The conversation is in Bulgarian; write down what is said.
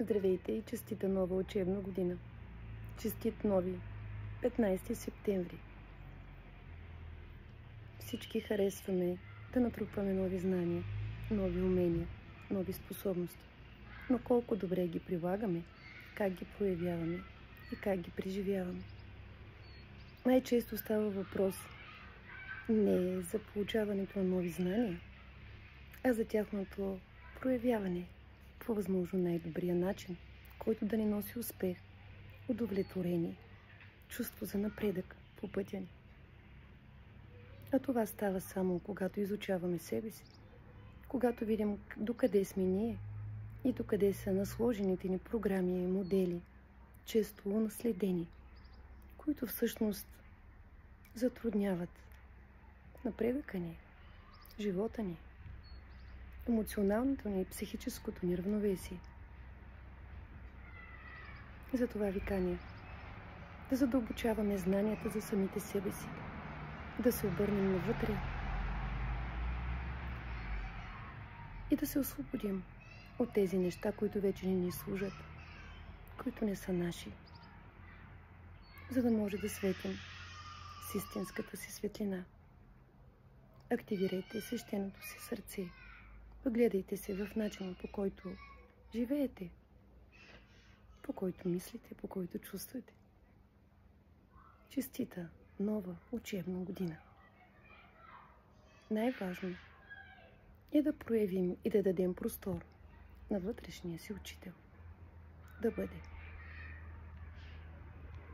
Здравейте и честита нова учебна година! Честит нови 15 септември! Всички харесваме да натрупваме нови знания, нови умения, нови способности. Но колко добре ги прилагаме, как ги проявяваме и как ги преживяваме. Най-често става въпрос не за получаването на нови знания, а за тяхното проявяване по възможно най-добрия начин, който да ни носи успех, удовлетворение, чувство за напредък по пътя ни. А това става само когато изучаваме себе си, когато видим докъде сме ние и докъде са насложените ни програми и модели, често унаследени, които всъщност затрудняват напредъка ни, живота ни, емоционалното ни и психическото ни равновесие. Затова ви каня да задълбочаваме знанията за самите себе си, да се обърнем навътре и да се освободим от тези неща, които вече не ни служат, които не са наши, за да може да светим с истинската си светлина. Активирайте свещеното си сърце. Погледайте се в начина, по който живеете, по който мислите, по който чувствате. Честита нова учебна година! Най-важно е да проявим и да дадем простор на вътрешния си учител да бъде